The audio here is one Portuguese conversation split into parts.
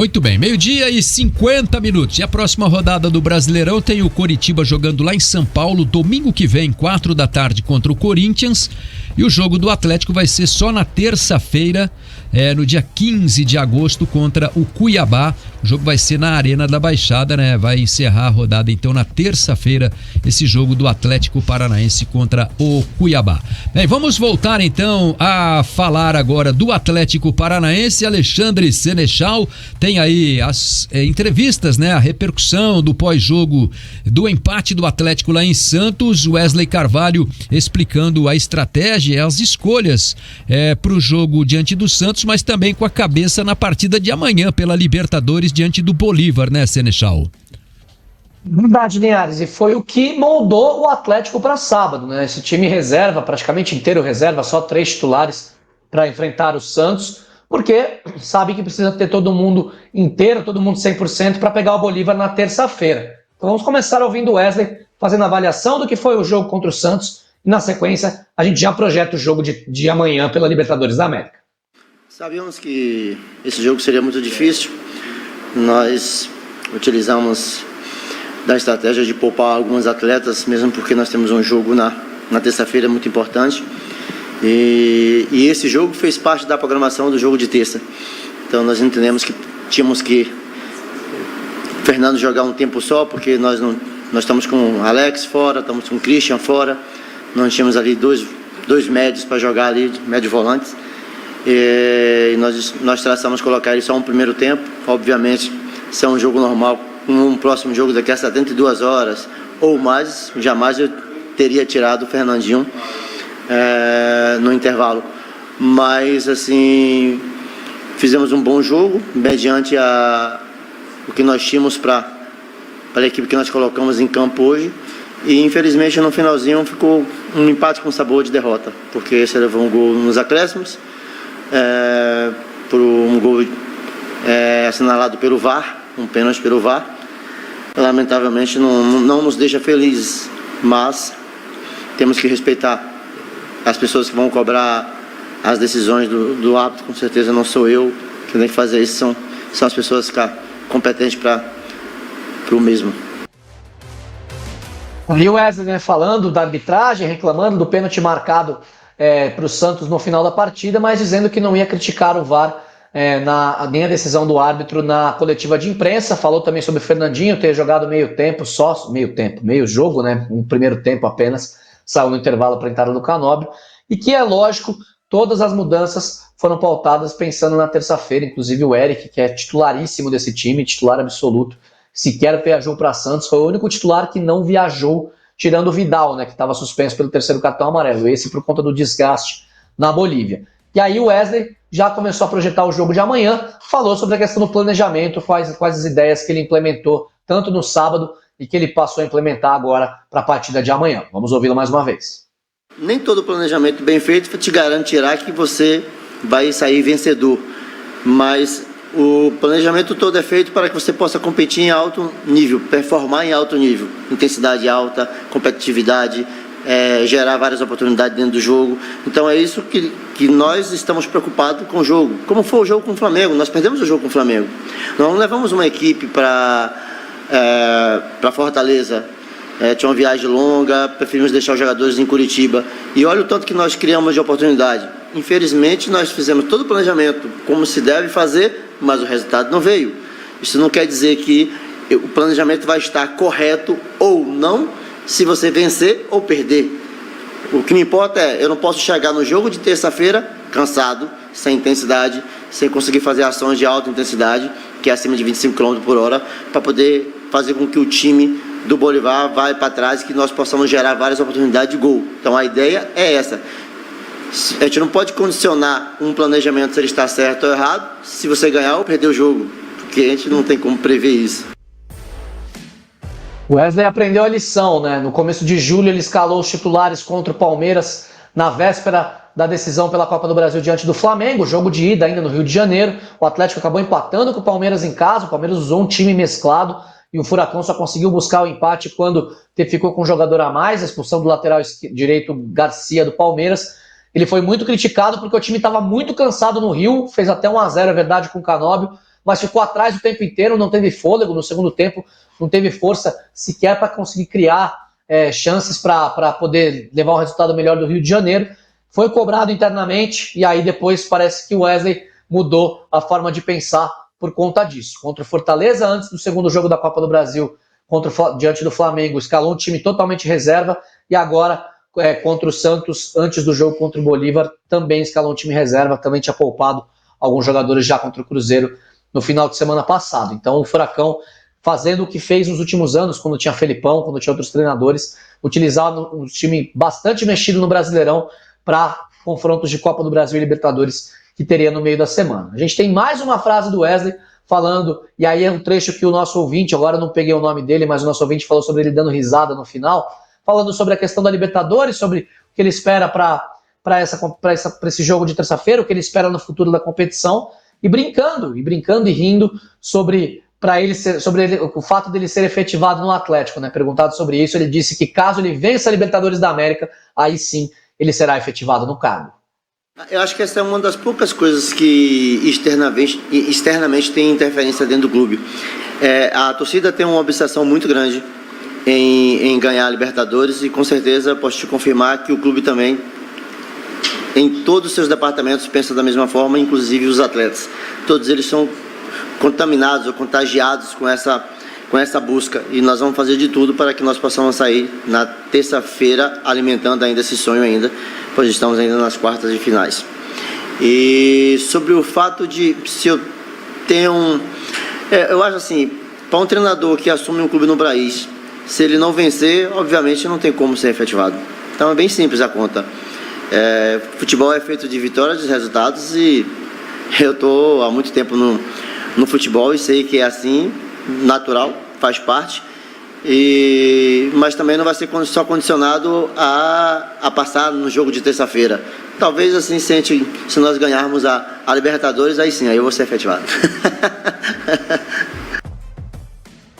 Muito bem, 12h50. E a próxima rodada do Brasileirão tem o Coritiba jogando lá em São Paulo, domingo que vem, 16h contra o Corinthians. E o jogo do Atlético vai ser só na terça-feira, no dia 15 de agosto, contra o Cuiabá. O jogo vai ser na Arena da Baixada, né? Vai encerrar a rodada, então, na terça-feira, esse jogo do Atlético Paranaense contra o Cuiabá. Bem, vamos voltar, então, a falar agora do Atlético Paranaense. Alexandre Senechal tem aí as entrevistas, né? A repercussão do pós-jogo do empate do Atlético lá em Santos. Wesley Carvalho explicando a estratégia, as escolhas para o jogo diante do Santos, mas também com a cabeça na partida de amanhã pela Libertadores diante do Bolívar, né, Senechal? Verdade, Linhares, e foi o que moldou o Atlético para sábado, né? Esse time reserva, praticamente inteiro reserva, só 3 titulares para enfrentar o Santos, porque sabe que precisa ter todo mundo inteiro, todo mundo 100% para pegar o Bolívar na terça-feira. Então vamos começar ouvindo o Wesley fazendo a avaliação do que foi o jogo contra o Santos e na sequência a gente já projeta o jogo de amanhã pela Libertadores da América. Sabíamos que esse jogo seria muito difícil. Nós utilizamos da estratégia de poupar alguns atletas, mesmo porque nós temos um jogo na terça-feira muito importante. E esse jogo fez parte da programação do jogo de terça. Então nós entendemos que tínhamos que Fernando jogar um tempo só, porque nós estamos com o Alex fora, estamos com o Christian fora. Nós tínhamos ali dois médios para jogar ali, médio volantes. E nós traçamos colocar ele só um primeiro tempo. Obviamente, se é um jogo normal, um próximo jogo daqui a 72 horas ou mais, jamais eu teria tirado o Fernandinho no intervalo. Mas, assim, fizemos um bom jogo, mediante o que nós tínhamos para a equipe que nós colocamos em campo hoje. E, infelizmente, no finalzinho ficou um empate com sabor de derrota, porque você levou um gol nos acréscimos, por um gol assinalado pelo VAR, um pênalti pelo VAR. Lamentavelmente não nos deixa felizes, mas temos que respeitar as pessoas que vão cobrar as decisões do árbitro. Com certeza não sou eu que tem que fazer isso, são as pessoas competentes para o mesmo. E o Wesley falando da arbitragem, reclamando do pênalti marcado para o Santos no final da partida, mas dizendo que não ia criticar o VAR nem a decisão do árbitro na coletiva de imprensa. Falou também sobre o Fernandinho ter jogado meio jogo, né? Um primeiro tempo apenas, saiu no intervalo para a entrada do Canóbio, e que é lógico, todas as mudanças foram pautadas pensando na terça-feira, inclusive o Eric, que é titularíssimo desse time, titular absoluto, sequer viajou para Santos, foi o único titular que não viajou, tirando o Vidal, né, que estava suspenso pelo terceiro cartão amarelo, esse por conta do desgaste na Bolívia. E aí o Wesley já começou a projetar o jogo de amanhã, falou sobre a questão do planejamento, quais as ideias que ele implementou tanto no sábado e que ele passou a implementar agora para a partida de amanhã. Vamos ouvi-lo mais uma vez. Nem todo planejamento bem feito te garantirá que você vai sair vencedor, mas o planejamento todo é feito para que você possa competir em alto nível, performar em alto nível, intensidade alta, competitividade, gerar várias oportunidades dentro do jogo. Então é isso que nós estamos preocupados com o jogo. Como foi o jogo com o Flamengo? Nós perdemos o jogo com o Flamengo. Nós não levamos uma equipe para Fortaleza, tinha uma viagem longa, preferimos deixar os jogadores em Curitiba. E olha o tanto que nós criamos de oportunidade. Infelizmente, nós fizemos todo o planejamento como se deve fazer, mas o resultado não veio. Isso não quer dizer que o planejamento vai estar correto ou não, se você vencer ou perder. O que me importa eu não posso chegar no jogo de terça-feira cansado, sem intensidade, sem conseguir fazer ações de alta intensidade, que é acima de 25 km por hora, para poder fazer com que o time do Bolívar vá para trás e que nós possamos gerar várias oportunidades de gol. Então a ideia é essa. A gente não pode condicionar um planejamento se ele está certo ou errado, se você ganhar ou perder o jogo, porque a gente não tem como prever isso. O Wesley aprendeu a lição, né? No começo de julho ele escalou os titulares contra o Palmeiras na véspera da decisão pela Copa do Brasil diante do Flamengo, jogo de ida ainda no Rio de Janeiro. O Atlético acabou empatando com o Palmeiras em casa, o Palmeiras usou um time mesclado e o Furacão só conseguiu buscar o empate quando ficou com um jogador a mais, a expulsão do lateral direito Garcia do Palmeiras. Ele foi muito criticado porque o time estava muito cansado no Rio, fez até 1-0, é verdade, com o Canóbio, mas ficou atrás o tempo inteiro, não teve fôlego no segundo tempo, não teve força sequer para conseguir criar chances para poder levar um resultado melhor do Rio de Janeiro. Foi cobrado internamente e aí depois parece que o Wesley mudou a forma de pensar por conta disso. Contra o Fortaleza, antes do segundo jogo da Copa do Brasil, diante do Flamengo, escalou um time totalmente reserva e agora contra o Santos, antes do jogo contra o Bolívar, também escalou um time reserva, também tinha poupado alguns jogadores já contra o Cruzeiro no final de semana passado. Então o Furacão fazendo o que fez nos últimos anos, quando tinha Felipão, quando tinha outros treinadores, utilizando um time bastante mexido no Brasileirão para confrontos de Copa do Brasil e Libertadores que teria no meio da semana. A gente tem mais uma frase do Wesley falando, e aí é um trecho que o nosso ouvinte, agora eu não peguei o nome dele, mas o nosso ouvinte falou sobre ele dando risada no final, falando sobre a questão da Libertadores, sobre o que ele espera para esse jogo de terça-feira, o que ele espera no futuro da competição, e brincando e rindo sobre o fato dele ser efetivado no Atlético, né? Perguntado sobre isso, ele disse que caso ele vença a Libertadores da América, aí sim ele será efetivado no cargo. Eu acho que essa é uma das poucas coisas que externamente tem interferência dentro do clube. A torcida tem uma obsessão muito grande em ganhar a Libertadores e com certeza posso te confirmar que o clube também, em todos os seus departamentos, pensa da mesma forma, inclusive os atletas. Todos eles são contaminados ou contagiados com essa busca e nós vamos fazer de tudo para que nós possamos sair na terça-feira alimentando ainda esse sonho ainda, pois estamos ainda nas quartas de finais. E sobre o fato de se eu tenho eu acho assim, para um treinador que assume um clube no país, se ele não vencer, obviamente não tem como ser efetivado. Então é bem simples a conta. Futebol é feito de vitórias, de resultados e eu estou há muito tempo no futebol e sei que é assim, natural, faz parte, mas também não vai ser só condicionado a passar no jogo de terça-feira. Talvez assim, se nós ganharmos a Libertadores, aí sim, aí eu vou ser efetivado.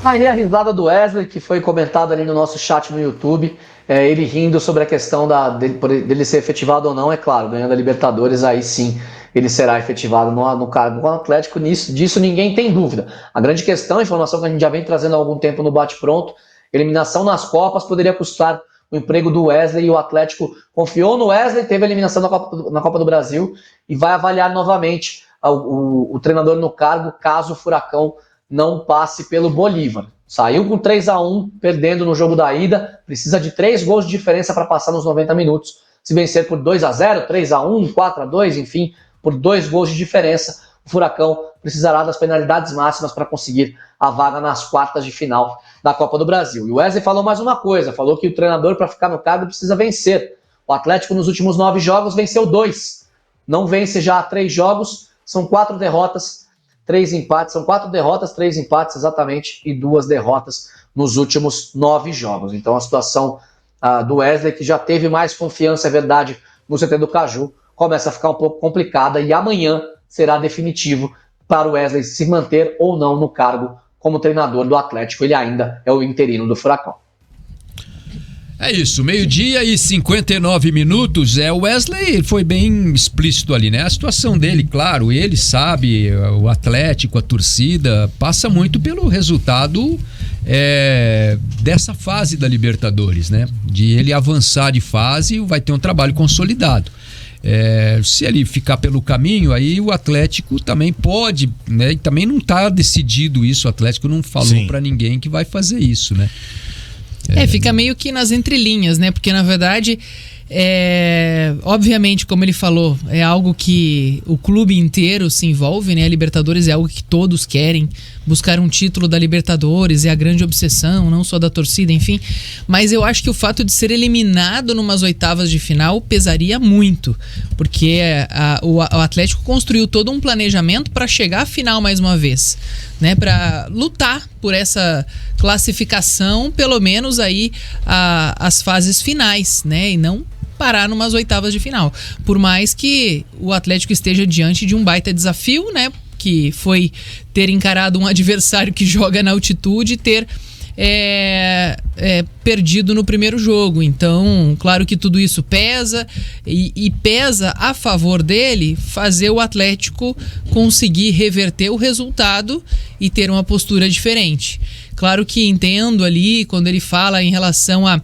Aí a risada do Wesley, que foi comentado ali no nosso chat no YouTube, ele rindo sobre a questão dele ser efetivado ou não, é claro, ganhando a Libertadores, aí sim ele será efetivado no cargo com o Atlético, disso ninguém tem dúvida. A grande questão, a informação que a gente já vem trazendo há algum tempo no bate-pronto, eliminação nas Copas poderia custar o emprego do Wesley, e o Atlético confiou no Wesley, teve a eliminação na Copa do Brasil e vai avaliar novamente o treinador no cargo caso o Furacão não passe pelo Bolívar. Saiu com 3-1, perdendo no jogo da ida, precisa de 3 gols de diferença para passar nos 90 minutos. Se vencer por 2-0, 3-1, 4-2, enfim, por 2 gols de diferença, o Furacão precisará das penalidades máximas para conseguir a vaga nas quartas de final da Copa do Brasil. E o Wesley falou mais uma coisa, falou que o treinador, para ficar no cargo, precisa vencer. O Atlético nos últimos 9 jogos venceu 2. Não vence já há 3 jogos, são 4 derrotas, 3 empates, são 4 derrotas, 3 empates exatamente, e 2 derrotas nos últimos 9 jogos. Então a situação do Wesley, que já teve mais confiança, é verdade, no CT do Caju, começa a ficar um pouco complicada e amanhã será definitivo para o Wesley se manter ou não no cargo como treinador do Atlético. Ele ainda é o interino do Furacão. É isso, 12:59. O Wesley foi bem explícito ali, né? A situação dele, claro, ele sabe, o Atlético, a torcida, passa muito pelo resultado dessa fase da Libertadores, né? De ele avançar de fase, vai ter um trabalho consolidado. Se ele ficar pelo caminho, aí o Atlético também pode, né? E também não está decidido isso, o Atlético não falou para ninguém que vai fazer isso, né? Fica meio que nas entrelinhas, né? Porque na verdade, obviamente, como ele falou, é algo que o clube inteiro se envolve, né? A Libertadores é algo que todos querem, buscar um título da Libertadores é a grande obsessão, não só da torcida, enfim. Mas eu acho que o fato de ser eliminado numas oitavas de final pesaria muito, porque o Atlético construiu todo um planejamento para chegar à final mais uma vez, né? Para lutar por essa classificação, pelo menos aí as fases finais, né? E não parar numas oitavas de final. Por mais que o Atlético esteja diante de um baita desafio, né? Que foi ter encarado um adversário que joga na altitude e ter perdido no primeiro jogo. Então, claro que tudo isso pesa e pesa a favor dele fazer o Atlético conseguir reverter o resultado e ter uma postura diferente. Claro que entendo ali quando ele fala em relação a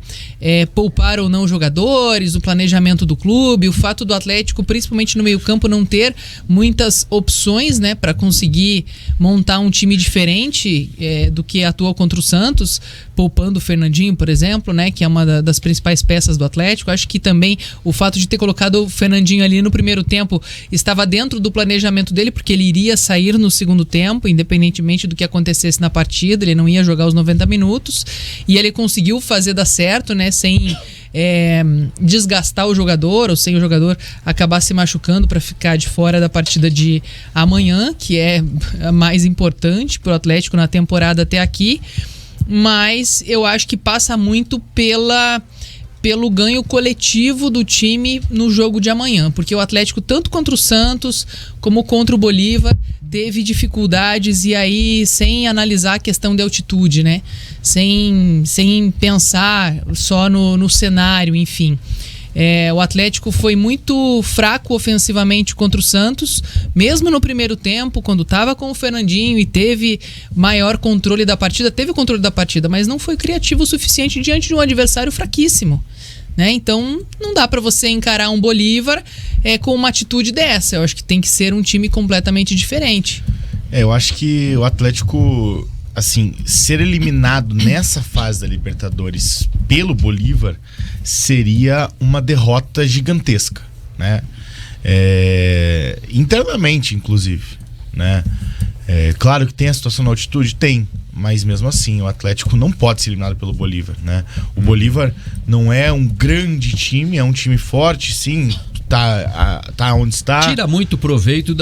poupar ou não jogadores, o planejamento do clube, o fato do Atlético, principalmente no meio-campo, não ter muitas opções, né, para conseguir montar um time diferente do que atuou contra o Santos, poupando o Fernandinho, por exemplo, né, que é uma das principais peças do Atlético. Acho que também o fato de ter colocado o Fernandinho ali no primeiro tempo estava dentro do planejamento dele, porque ele iria sair no segundo tempo, independentemente do que acontecesse na partida, ele não ia jogar os 90 minutos, e ele conseguiu fazer dar certo, né, sem desgastar o jogador, ou sem o jogador acabar se machucando para ficar de fora da partida de amanhã, que é a mais importante para o Atlético na temporada até aqui. Mas eu acho que passa muito pelo ganho coletivo do time no jogo de amanhã, porque o Atlético, tanto contra o Santos como contra o Bolívar, teve dificuldades, e aí sem analisar a questão de altitude, né? Sem pensar só no cenário, enfim. O Atlético foi muito fraco ofensivamente contra o Santos, mesmo no primeiro tempo, quando estava com o Fernandinho e teve maior controle da partida. Teve o controle da partida, mas não foi criativo o suficiente diante de um adversário fraquíssimo, né? Então não dá para você encarar um Bolívar com uma atitude dessa. Eu acho que tem que ser um time completamente diferente. Eu acho que o Atlético, assim, ser eliminado nessa fase da Libertadores pelo Bolívar seria uma derrota gigantesca, né? Internamente, inclusive, né? Claro que tem a situação na altitude, tem, mas mesmo assim o Atlético não pode ser eliminado pelo Bolívar, né? O Bolívar não é um grande time, é um time forte, sim, tá onde está. Tira muito proveito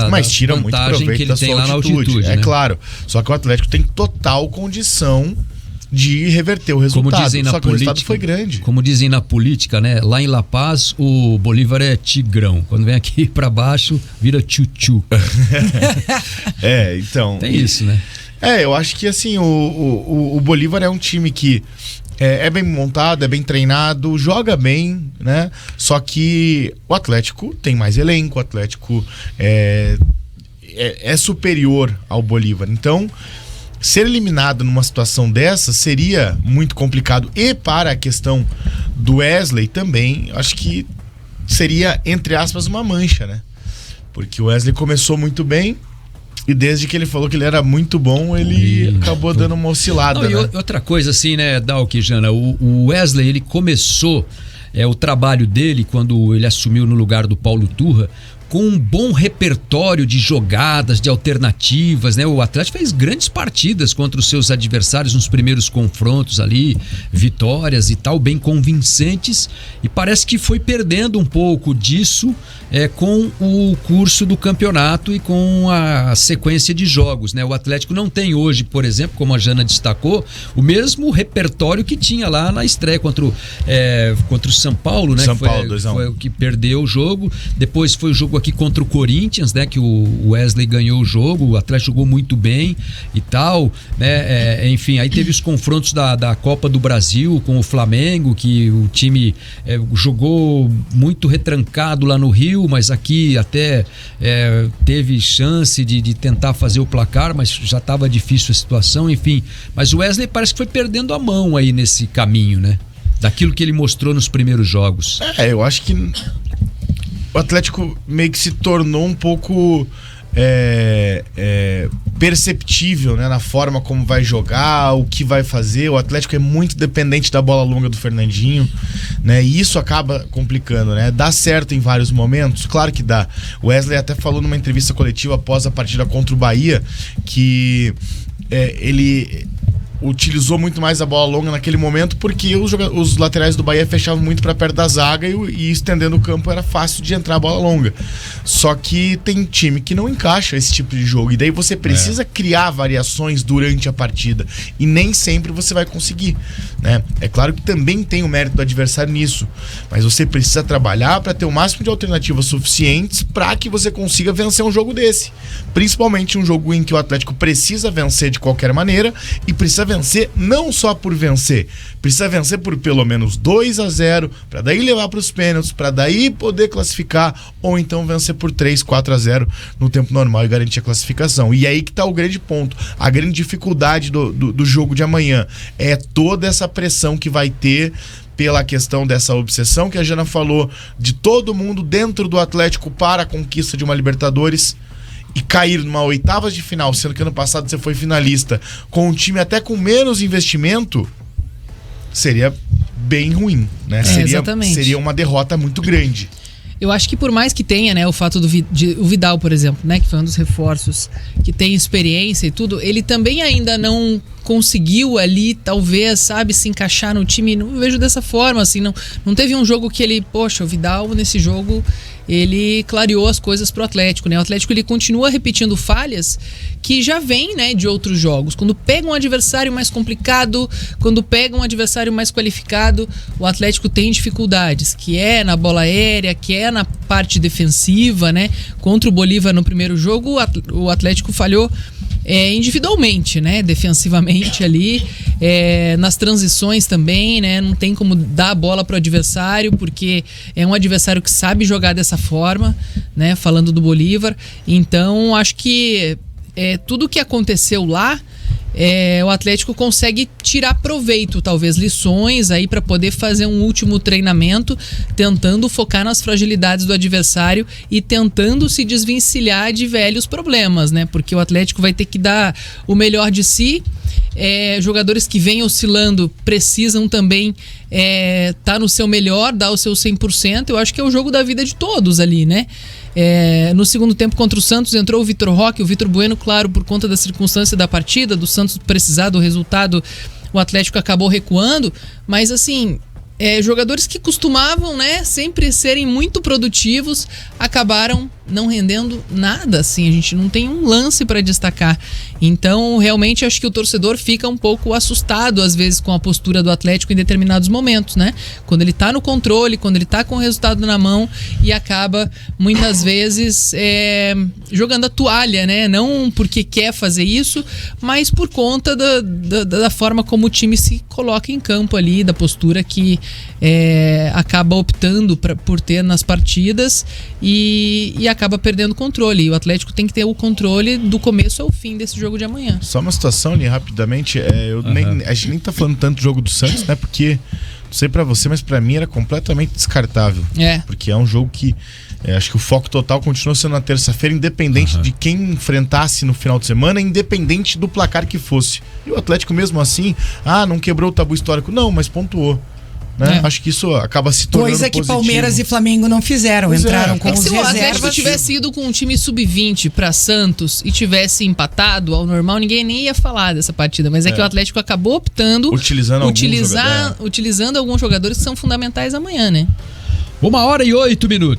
mas tira muito vantagem proveito que ele da tem sua lá na altitude, né? Claro. Só que o Atlético tem total condição de reverter o resultado. Como dizem na Só que política, o resultado foi grande. Como dizem na política, né? Lá em La Paz, o Bolívar é tigrão. Quando vem aqui pra baixo, vira tchu-tchu. Então... Tem isso, né? Eu acho que assim, o Bolívar é um time que é bem montado, é bem treinado, joga bem, né? Só que o Atlético tem mais elenco, o Atlético é superior ao Bolívar. Então, ser eliminado numa situação dessa seria muito complicado. E para a questão do Wesley também, acho que seria, entre aspas, uma mancha, né? Porque o Wesley começou muito bem, e desde que ele falou que ele era muito bom, ele acabou dando uma oscilada. Não, né? E outra coisa assim, né, Dalk, Jana, o Wesley, ele começou o trabalho dele quando ele assumiu no lugar do Paulo Turra, com um bom repertório de jogadas, de alternativas, né? O Atlético fez grandes partidas contra os seus adversários nos primeiros confrontos ali, vitórias e tal, bem convincentes, e parece que foi perdendo um pouco disso com o curso do campeonato e com a sequência de jogos, né? O Atlético não tem hoje, por exemplo, como a Jana destacou, o mesmo repertório que tinha lá na estreia contra o São Paulo, né? São Paulo, 2-1. Foi o que perdeu o jogo. Depois foi o jogo aqui contra o Corinthians, né? Que o Wesley ganhou o jogo, o Atlético jogou muito bem e tal, né? Enfim, aí teve os confrontos da Copa do Brasil com o Flamengo, que o time jogou muito retrancado lá no Rio, mas aqui até teve chance de tentar fazer o placar, mas já estava difícil a situação, enfim. Mas o Wesley parece que foi perdendo a mão aí nesse caminho, né? Daquilo que ele mostrou nos primeiros jogos. Eu acho que o Atlético meio que se tornou um pouco perceptível, né, na forma como vai jogar, o que vai fazer. O Atlético é muito dependente da bola longa do Fernandinho, né, e isso acaba complicando, né? Dá certo em vários momentos, claro que dá. O Wesley até falou numa entrevista coletiva após a partida contra o Bahia que ele utilizou muito mais a bola longa naquele momento porque os laterais do Bahia fechavam muito para perto da zaga e estendendo o campo era fácil de entrar a bola longa. Só que tem time que não encaixa esse tipo de jogo e daí você precisa criar variações durante a partida e nem sempre você vai conseguir, né? É claro que também tem o mérito do adversário nisso, mas você precisa trabalhar para ter o máximo de alternativas suficientes para que você consiga vencer um jogo desse, principalmente um jogo em que o Atlético precisa vencer de qualquer maneira e precisa precisa vencer não só por vencer, precisa vencer por pelo menos 2-0, para daí levar para os pênaltis, para daí poder classificar, ou então vencer por 3-4-0 no tempo normal e garantir a classificação. E aí que tá o grande ponto, a grande dificuldade do jogo de amanhã, é toda essa pressão que vai ter pela questão dessa obsessão que a Jana falou, de todo mundo dentro do Atlético para a conquista de uma Libertadores, e cair numa oitavas de final, sendo que ano passado você foi finalista, com um time até com menos investimento, seria bem ruim, né? Seria uma derrota muito grande. Eu acho que por mais que tenha, né, o fato o Vidal, por exemplo, né, que foi um dos reforços, que tem experiência e tudo, ele também ainda não conseguiu ali, talvez, sabe, se encaixar no time. Não vejo dessa forma, assim, não teve um jogo que ele, poxa, o Vidal nesse jogo ele clareou as coisas pro Atlético, né? O Atlético ele continua repetindo falhas que já vem, né, de outros jogos. Quando pega um adversário mais complicado, quando pega um adversário mais qualificado, o Atlético tem dificuldades, que é na bola aérea, que é na parte defensiva, né? Contra o Bolívar no primeiro jogo, o Atlético falhou individualmente, né? Defensivamente ali, nas transições também, né? Não tem como dar a bola pro adversário, porque é um adversário que sabe jogar dessa forma, né? Falando do Bolívar. Então, acho que tudo que aconteceu lá, o Atlético consegue tirar proveito, talvez lições aí para poder fazer um último treinamento, tentando focar nas fragilidades do adversário e tentando se desvencilhar de velhos problemas, né? Porque o Atlético vai ter que dar o melhor de si. Jogadores que vêm oscilando precisam também tá no seu melhor, dar o seu 100%. Eu acho que é o jogo da vida de todos ali, né? No segundo tempo contra o Santos entrou o Vitor Roque, o Vitor Bueno, claro, por conta da circunstância da partida, do Santos precisar do resultado, o Atlético acabou recuando, mas assim, jogadores que costumavam, né, sempre serem muito produtivos, acabaram não rendendo nada, assim, a gente não tem um lance para destacar. Então, realmente, acho que o torcedor fica um pouco assustado, às vezes, com a postura do Atlético em determinados momentos, né? Quando ele tá no controle, quando ele tá com o resultado na mão e acaba, muitas vezes, jogando a toalha, né? Não porque quer fazer isso, mas por conta da forma como o time se coloca em campo ali, da postura que acaba optando por ter nas partidas e acaba perdendo o controle. E o Atlético tem que ter o controle do começo ao fim desse jogo de amanhã. Só uma situação ali, rapidamente. A gente nem tá falando tanto do jogo do Santos, né? Porque, não sei pra você, mas pra mim era completamente descartável. Porque é um jogo que acho que o foco total continua sendo na terça-feira, independente de quem enfrentasse no final de semana, independente do placar que fosse. E o Atlético mesmo assim, não quebrou o tabu histórico. Não, mas pontuou. Né? Acho que isso acaba se tornando coisa que positivo. Palmeiras e Flamengo não fizeram, entraram com os reservas. Se o Atlético tivesse ido com um time sub-20 para Santos e tivesse empatado ao normal, ninguém nem ia falar dessa partida, mas que o Atlético acabou optando utilizando alguns jogadores que são fundamentais amanhã, né? 1h08.